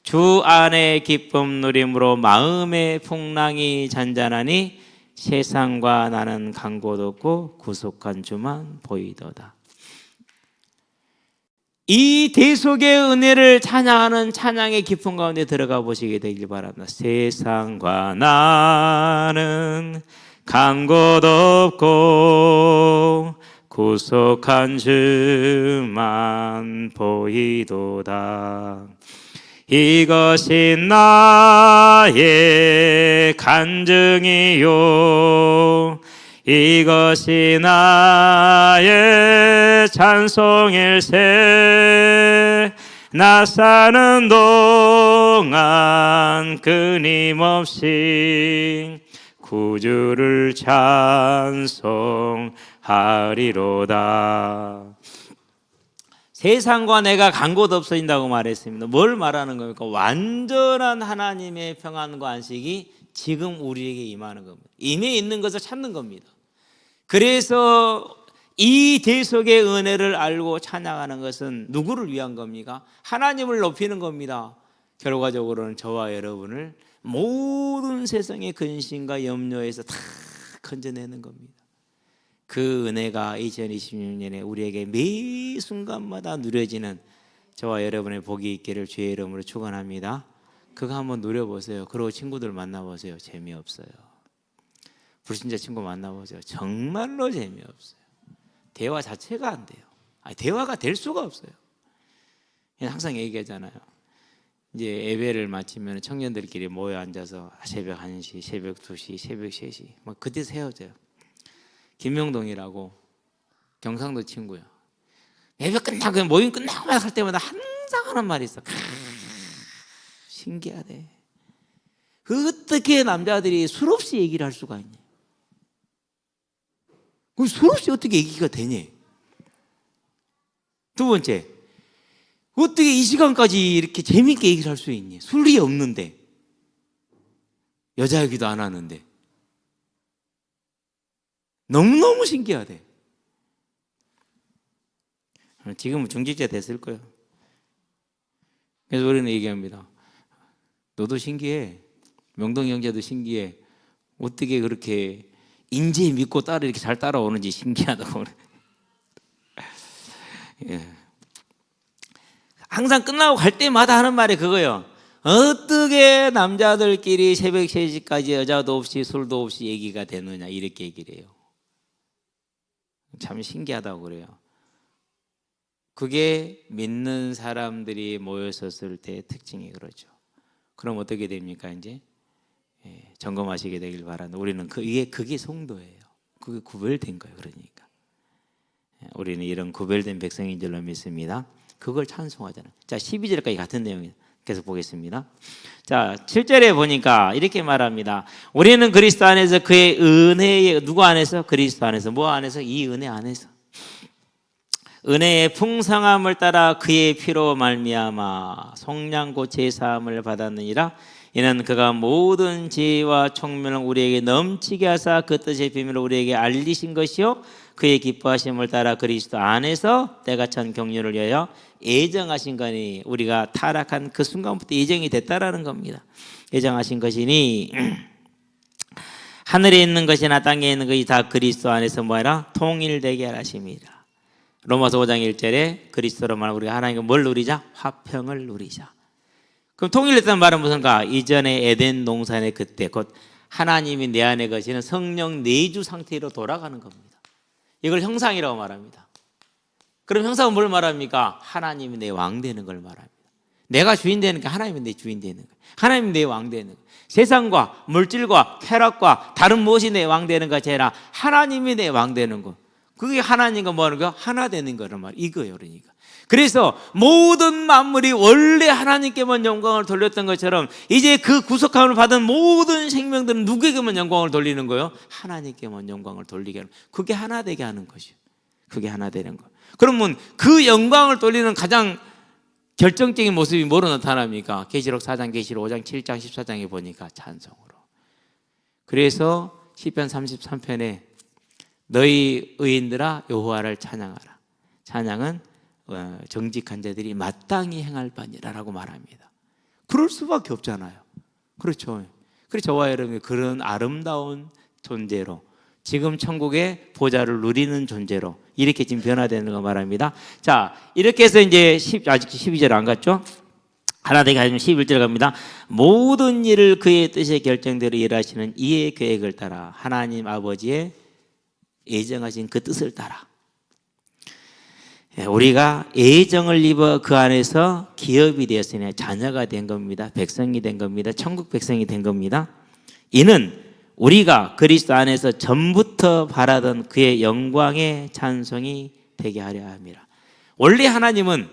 주 안에 기쁨 누림으로 마음의 풍랑이 잔잔하니 세상과 나는 간 곳 없고 구속한 주만 보이도다. 이 대속의 은혜를 찬양하는 찬양의 깊은 가운데 들어가 보시게 되길 바랍니다. 세상과 나는 간 곳 없고 구속한 주만 보이도다. 이것이 나의 간증이요 이것이 나의 찬송일세. 나 사는 동안 끊임없이 구주를 찬송하리로다. 세상과 내가 간 곳 없어진다고 말했습니다. 뭘 말하는 겁니까? 완전한 하나님의 평안과 안식이 지금 우리에게 임하는 겁니다. 임해 있는 것을 찾는 겁니다. 그래서 이 대속의 은혜를 알고 찬양하는 것은 누구를 위한 겁니까? 하나님을 높이는 겁니다. 결과적으로는 저와 여러분을 모든 세상의 근심과 염려에서 다 건져내는 겁니다. 그 은혜가 2026년에 우리에게 매 순간마다 누려지는 저와 여러분의 복이 있기를 주의 이름으로 축원합니다. 그거 한번 누려보세요. 그리고 친구들 만나보세요. 재미없어요. 불신자 친구 만나보세요. 정말로 재미없어요. 대화 자체가 안 돼요. 대화가 될 수가 없어요. 항상 얘기하잖아요. 이제 예배를 마치면 청년들끼리 모여 앉아서 새벽 1시, 새벽 2시, 새벽 3시 막 그때서 헤어져요. 김명동이라고 경상도 친구야. 예배 끝나고 모임 끝나고 할 때마다 항상 하는 말이 있어. 신기하대. 어떻게 남자들이 술 없이 얘기를 할 수가 있냐? 그럼 술 없이 어떻게 얘기가 되냐? 두 번째, 어떻게 이 시간까지 이렇게 재밌게 얘기를 할 수 있니? 술이 없는데, 여자 얘기도 안 하는데. 너무너무 신기하대. 지금은 중직자 됐을 거예요. 그래서 우리는 얘기합니다. 너도 신기해. 명동 형제도 신기해. 어떻게 그렇게 인재 믿고 딸을 이렇게 잘 따라오는지 신기하다고. 예. 항상 끝나고 갈 때마다 하는 말이 그거예요. 어떻게 남자들끼리 새벽 3시까지 여자도 없이 술도 없이 얘기가 되느냐 이렇게 얘기를 해요. 참 신기하다고 그래요. 그게 믿는 사람들이 모였었을 때의 특징이 그러죠. 그럼 어떻게 됩니까? 이제 점검하시게 되길 바랍니다. 우리는 그게 성도예요. 그게 구별된 거예요. 그러니까 우리는 이런 구별된 백성인 줄로 믿습니다. 그걸 찬송하잖아요. 자, 12절까지 같은 내용이에요. 계속 보겠습니다. 자, 7절에 보니까 이렇게 말합니다. 우리는 그리스도 안에서 그의 은혜에, 누구 안에서? 그리스도 안에서. 뭐 안에서? 이 은혜 안에서. 은혜의 풍성함을 따라 그의 피로 말미암아 속량고 제사함을 받았느니라. 이는 그가 모든 지혜와 총명을 우리에게 넘치게 하사 그 뜻의 비밀을 우리에게 알리신 것이요 그의 기뻐하심을 따라 그리스도 안에서 때가 찬 경륜을 위하여 예정하신 거니. 우리가 타락한 그 순간부터 예정이 됐다라는 겁니다. 예정하신 것이니 하늘에 있는 것이나 땅에 있는 것이 다 그리스도 안에서 뭐하라? 통일되게 하심이라. 로마서 5장 1절에 그리스도로 말하면 우리가 하나님과 뭘 누리자? 화평을 누리자. 그럼 통일됐다는 말은 무슨가? 이전에 에덴 동산의 그때 곧 하나님이 내 안에 거시는 성령 내주 상태로 돌아가는 겁니다. 이걸 형상이라고 말합니다. 그럼 형상은 뭘 말합니까? 하나님이 내 왕 되는 걸 말합니다. 내가 주인 되는 게 하나님이 내 주인 되는 거예요. 하나님이 내 왕 되는 거예요. 세상과 물질과 쾌락과 다른 무엇이 내 왕 되는 것이 아니라 하나님이 내 왕 되는 거. 그게 하나님과 뭐 하는 거? 하나 되는 거란 말 이거예요. 그러니까. 그래서 모든 만물이 원래 하나님께만 영광을 돌렸던 것처럼 이제 그 구속함을 받은 모든 생명들은 누구에게만 영광을 돌리는 거예요? 하나님께만 영광을 돌리게 하는 거예요. 그게 하나 되게 하는 것이요. 그게 하나 되는 거예요. 그러면 그 영광을 돌리는 가장 결정적인 모습이 뭐로 나타납니까? 계시록 4장, 계시록 5장, 7장, 14장에 보니까 찬송으로. 그래서 시편 33편에 너희 의인들아 여호와를 찬양하라. 찬양은 정직한 자들이 마땅히 행할 바니라라고 말합니다. 그럴 수밖에 없잖아요. 그렇죠. 그래서 저와 여러분이 그런 아름다운 존재로 지금 천국의 보좌를 누리는 존재로 이렇게 지금 변화되는 거 말합니다. 자, 이렇게 해서 이제 아직 12절 안 갔죠? 하나 되게 하시면 11절 갑니다. 모든 일을 그의 뜻의 결정대로 일하시는 이의 계획을 따라 하나님 아버지의 예정하신 그 뜻을 따라 우리가 예정을 입어 그 안에서 기업이 되었으니 자녀가 된 겁니다. 백성이 된 겁니다. 천국 백성이 된 겁니다. 이는 우리가 그리스도 안에서 전부터 바라던 그의 영광의 찬송이 되게 하려 함이라. 원래 하나님은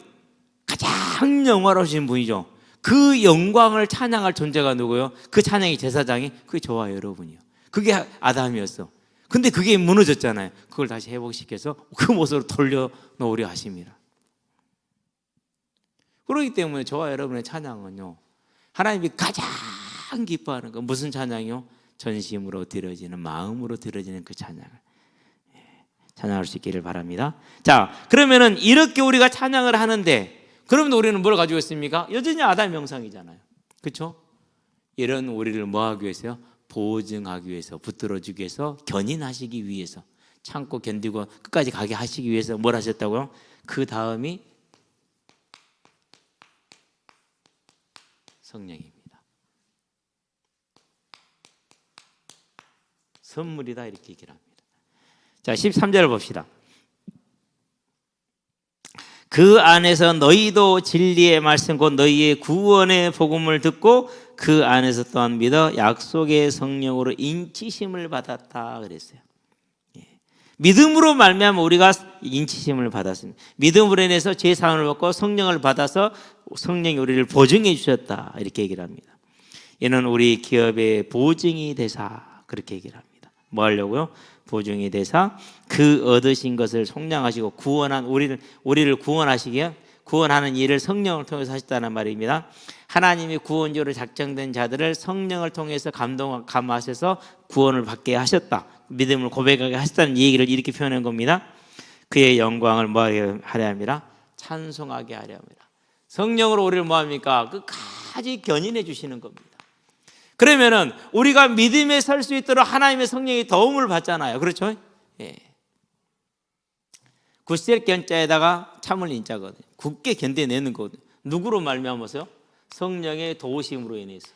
가장 영화로우신 분이죠. 그 영광을 찬양할 존재가 누구요? 그 찬양의 제사장이 그게 저와 여러분이요. 그게 아담이었어. 근데 그게 무너졌잖아요. 그걸 다시 회복시켜서 그 모습으로 돌려놓으려 하십니다. 그렇기 때문에 저와 여러분의 찬양은요, 하나님이 가장 기뻐하는 거 무슨 찬양이요? 전심으로 드려지는, 마음으로 드려지는 그 찬양을 찬양할 수 있기를 바랍니다. 자, 그러면은 이렇게 우리가 찬양을 하는데, 그러면 우리는 뭘 가지고 있습니까? 여전히 아담 형상이잖아요. 그렇죠? 이런 우리를 뭐 하기 위해서요? 보증하기 위해서, 붙들어주기 위해서, 견인하시기 위해서, 참고 견디고 끝까지 가게 하시기 위해서 뭘 하셨다고요? 그 다음이 성령입니다. 선물이다 이렇게 얘기를 합니다. 자, 13절을 봅시다. 그 안에서 너희도 진리의 말씀 곧 너희의 구원의 복음을 듣고 그 안에서 또한 믿어 약속의 성령으로 인치심을 받았다 그랬어요. 믿음으로 말미암아 우리가 인치심을 받았습니다. 믿음으로 인해서 죄 사함을 받고 성령을 받아서 성령이 우리를 보증해 주셨다 이렇게 얘기를 합니다. 이는 우리 기업의 보증이 되사 그렇게 얘기를 합니다. 뭐 하려고요? 보증이 되사 그 얻으신 것을 속량하시고 구원한 우리를 구원하시기에 구원하는 일을 성령을 통해서 하셨다는 말입니다. 하나님이 구원주로 작정된 자들을 성령을 통해서 감하셔서 구원을 받게 하셨다. 믿음을 고백하게 하셨다는 얘기를 이렇게 표현한 겁니다. 그의 영광을 뭐 하려 합니다? 찬송하게 하려 합니다. 성령으로 우리를 뭐 합니까? 끝까지 견인해 주시는 겁니다. 그러면은 우리가 믿음에 설 수 있도록 하나님의 성령의 도움을 받잖아요. 그렇죠? 예. 굳셀 견자에다가 참을 인자거든요. 굳게 견뎌내는 거거든요. 누구로 말미암아서요? 성령의 도우심으로 인해서.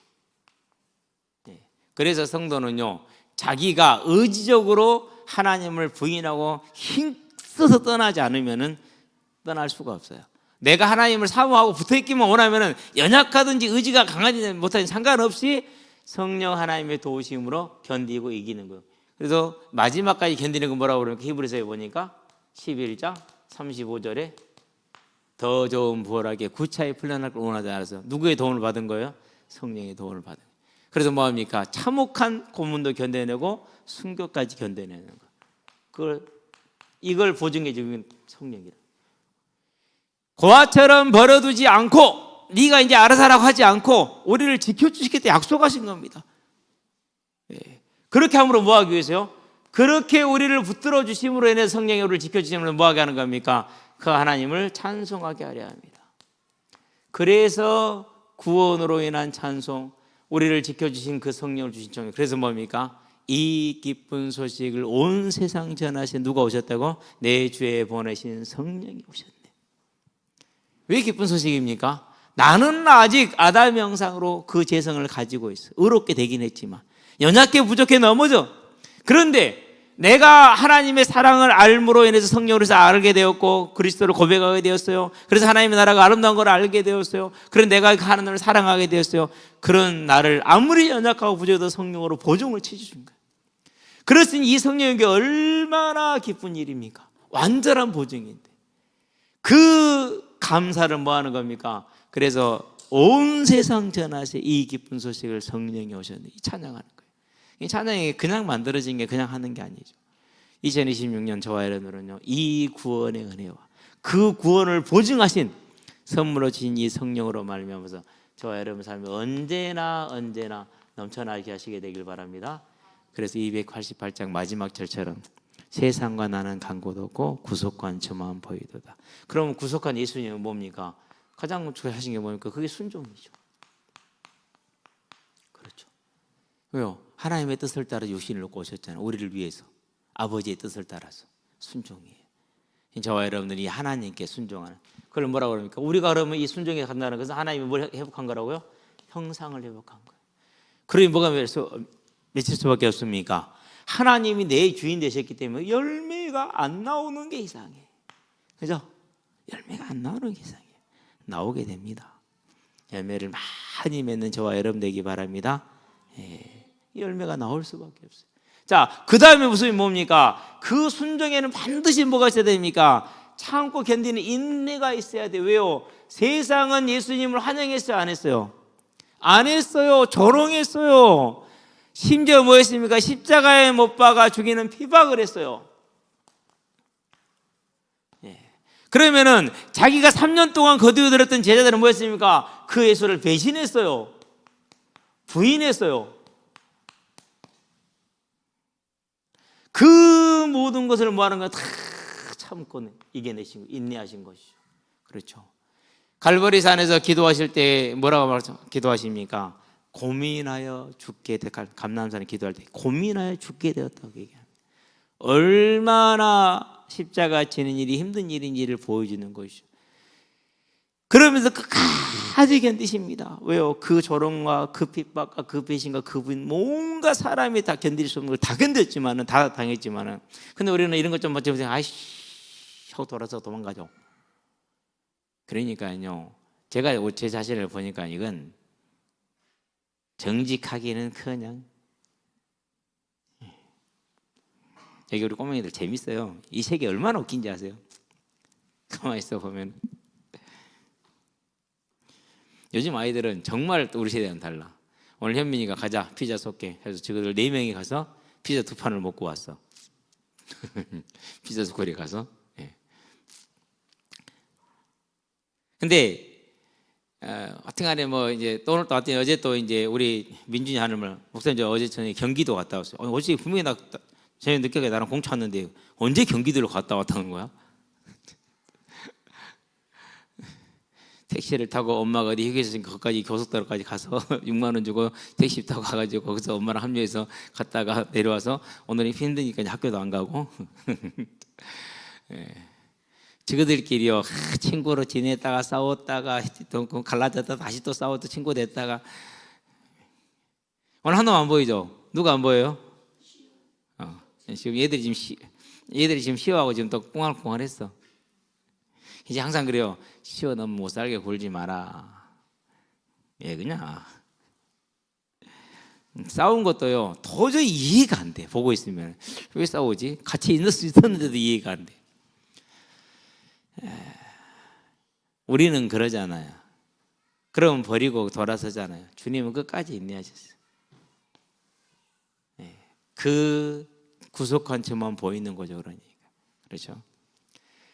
예. 그래서 성도는요, 자기가 의지적으로 하나님을 부인하고 힘써서 떠나지 않으면은 떠날 수가 없어요. 내가 하나님을 사모하고 붙어있기만 원하면은 연약하든지 의지가 강하지 못하든지 상관없이 성령 하나님의 도우심으로 견디고 이기는 거예요. 그래서 마지막까지 견디는 건 뭐라고 그러니까 히브리서에 보니까 11장 35절에 더 좋은 부활하게 구차히 풀려날 걸 원하지 않아서 누구의 도움을 받은 거예요? 성령의 도움을 받은 거예요. 그래서 뭐합니까? 참혹한 고문도 견뎌내고 순교까지 견뎌내는 거. 이걸 보증해 주는 성령이다. 고아처럼 버려두지 않고 네가 이제 알아서 하라고 하지 않고 우리를 지켜주시겠다 약속하신 겁니다. 예. 그렇게 함으로 뭐 하기 위해서요? 그렇게 우리를 붙들어 주심으로 인해 성령이 우리를 지켜주심으로 뭐 하게 하는 겁니까? 그 하나님을 찬송하게 하려 합니다. 그래서 구원으로 인한 찬송, 우리를 지켜주신 그 성령을 주신 종, 그래서 뭡니까? 이 기쁜 소식을 온 세상 전하신 누가 오셨다고? 내 주에 보내신 성령이 오셨네. 왜 기쁜 소식입니까? 나는 아직 아담 형상으로 그 재성을 가지고 있어. 의롭게 되긴 했지만 연약해 부족해 넘어져. 그런데 내가 하나님의 사랑을 알므로 인해서 성령으로서 알게 되었고 그리스도를 고백하게 되었어요. 그래서 하나님의 나라가 아름다운 걸 알게 되었어요. 그래서 내가 하나님을 사랑하게 되었어요. 그런 나를 아무리 연약하고 부족해도 성령으로 보증을 채워준 거예요. 그렇으니 이 성령에게 얼마나 기쁜 일입니까? 완전한 보증인데 그 감사를 뭐 하는 겁니까? 그래서 온 세상 전하세 이 기쁜 소식을 성령이 오셨는데 찬양하는 거예요. 이 찬양이 그냥 만들어진 게 그냥 하는 게 아니죠. 2026년 저와 여러분은요, 이 구원의 은혜와 그 구원을 보증하신 선물로 주신 이 성령으로 말미암아서 저와 여러분 삶이 언제나 넘쳐나게 하시게 되길 바랍니다. 그래서 288장 마지막 절처럼 세상과 나는 간 곳 없고 구속한 저만 보이도다. 그럼 구속한 예수님은 뭡니까? 가장 하신 게 뭡니까? 그게 순종이죠. 그렇죠. 왜요? 하나님의 뜻을 따라 육신을 놓고 오셨잖아요. 우리를 위해서. 아버지의 뜻을 따라서. 순종이에요. 저와 여러분들이 하나님께 순종하는. 그걸 뭐라고 그럽니까? 우리가 그러면 이 순종에 간다는 것은 하나님이 뭘 회복한 거라고요? 형상을 회복한 거예요. 그러니 뭐가 맺힐 수밖에 없습니까? 하나님이 내 주인 되셨기 때문에 열매가 안 나오는 게 이상해. 그죠? 열매가 안 나오는 게 이상해요. 나오게 됩니다. 열매를 많이 맺는 저와 여러분 되기 바랍니다. 열매가 나올 수밖에 없어요. 자, 그 다음에 무슨 뭡니까? 그 순종에는 반드시 뭐가 있어야 됩니까? 참고 견디는 인내가 있어야 돼요. 왜요? 세상은 예수님을 환영했어요? 안 했어요? 안 했어요. 조롱했어요. 심지어 뭐 했습니까? 십자가에 못 박아 죽이는 피박을 했어요. 그러면은 자기가 3년 동안 거두어들었던 제자들은 뭐 했습니까? 그 예수를 배신했어요. 부인했어요. 그 모든 것을 뭐 하는 거야? 다 참고 이겨내신 거, 인내하신 것이죠. 그렇죠. 갈보리 산에서 기도하실 때 뭐라고 기도하십니까? 고민하여 죽게 되 감람산에 기도할 때 고민하여 죽게 되었다고 얘기합니다. 얼마나 십자가 지는 일이 힘든 일인지를 보여주는 것이죠. 그러면서 끝까지 견디십니다. 왜요? 그 조롱과 그 핍박과 그 배신과 그분 뭔가 사람이 다 견딜 수 없는 걸 다 견뎠지만은 다 당했지만은 근데 우리는 이런 것 좀 맞으면서 아이씨 하고 돌아서 도망가죠. 그러니까요. 제가 제 자신을 보니까 이건 정직하기는 그냥 여기 우리 꼬맹이들 재밌어요. 이 세계 얼마나 웃긴지 아세요? 가만히 있어 보면 요즘 아이들은 정말 우리 세대랑 달라. 오늘 현민이가 가자 피자 쏠게 해서 저들 4명이 가서 피자 2판을 먹고 왔어. 피자 스쿨에 가서. 근데 하여튼간에 뭐 이제 또 오늘 또 하여튼 어제 또 이제 우리 민준이 하는 말 목사님 어제 저녁에 경기도 갔다 왔어요. 어제 분명히 나 저녁 늦게 나랑 공차 왔는데 언제 경기도로 갔다 왔다는 거야? 택시를 타고 엄마가 어디 휴게소 있으니까 거기까지 고속도로까지 가서 6만 원 주고 택시 타고 가가지고 거기서 엄마랑 합류해서 갔다가 내려와서 오늘은 힘드니까 이제 학교도 안 가고 저거들끼리요 친구로 지냈다가 싸웠다가 또 갈라졌다 다시 또 싸웠다 친구 됐다가 오늘 한 놈 안 보이죠? 누가 안 보여요? 지금 얘들이 지금 쉬어하고 지금 또 꽁알꽁알했어. 이제 항상 그래요. 쉬어 너무 못 살게 굴지 마라. 그냥 싸운 것도요 도저히 이해가 안 돼. 보고 있으면 왜 싸우지? 같이 있을 수 있었는데도 이해가 안 돼. 우리는 그러잖아요. 그러면 버리고 돌아서잖아요. 주님은 끝까지 인내하셨어요. 그 구속한 척만 보이는 거죠. 그러니까 그렇죠.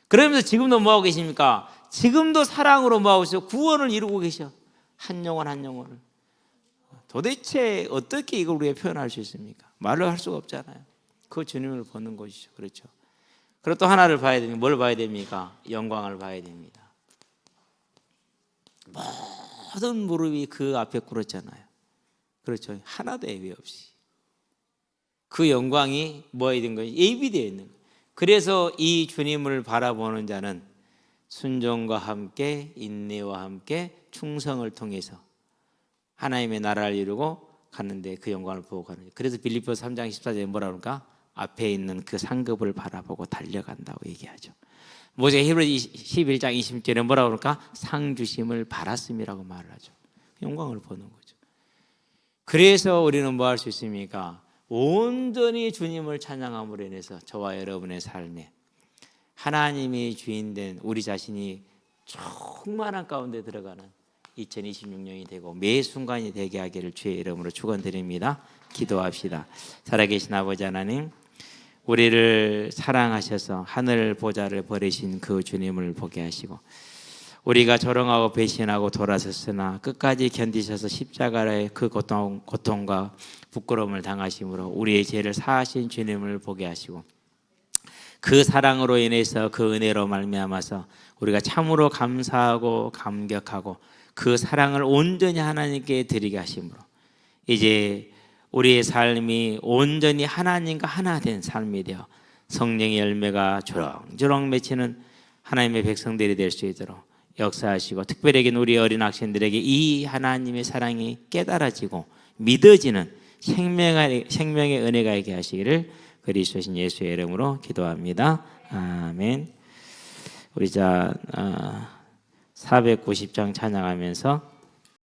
그러면서 지금도 뭐하고 계십니까? 지금도 사랑으로 뭐하고 계셔? 구원을 이루고 계셔. 한 영혼 한 영혼을. 도대체 어떻게 이걸 우리가 표현할 수 있습니까? 말로 할 수가 없잖아요. 그 주님을 보는 것이죠. 그렇죠. 그리고 또 하나를 봐야 됩니다. 뭘 봐야 됩니까? 영광을 봐야 됩니다. 모든 무릎이 그 앞에 꿇었잖아요. 그렇죠. 하나도 예외 없이. 그 영광이 뭐에 된 거예요? 예비되어 있는 거예요. 그래서 이 주님을 바라보는 자는 순종과 함께 인내와 함께 충성을 통해서 하나님의 나라를 이루고 가는데 그 영광을 보고 가는 거예요. 그래서 빌립보서 3장 14절에 뭐라 그럴까? 앞에 있는 그 상급을 바라보고 달려간다고 얘기하죠. 모세가 히브리서 11장 20절에 뭐라 그럴까? 상 주심을 받았음이라고 말을 하죠. 영광을 보는 거죠. 그래서 우리는 뭐 할 수 있습니까? 온전히 주님을 찬양함으로 인해서 저와 여러분의 삶에 하나님이 주인된 우리 자신이 충만한 가운데 들어가는 2026년이 되고 매 순간이 되게 하기를 주의 이름으로 축원드립니다. 기도합시다. 살아계신 아버지 하나님, 우리를 사랑하셔서 하늘 보좌를 버리신 그 주님을 보게 하시고 우리가 조롱하고 배신하고 돌아섰으나 끝까지 견디셔서 십자가의 그 고통과 부끄러움을 당하심으로 우리의 죄를 사하신 주님을 보게 하시고 그 사랑으로 인해서 그 은혜로 말미암아서 우리가 참으로 감사하고 감격하고 그 사랑을 온전히 하나님께 드리게 하심으로 이제 우리의 삶이 온전히 하나님과 하나 된 삶이 되어 성령의 열매가 조롱조롱 맺히는 하나님의 백성들이 될 수 있도록 역사하시고 특별히 우리 어린 학생들에게 이 하나님의 사랑이 깨달아지고 믿어지는 생명의 은혜가 있게 하시기를 그리스도신 예수의 이름으로 기도합니다. 아멘. 우리 자 490장 찬양하면서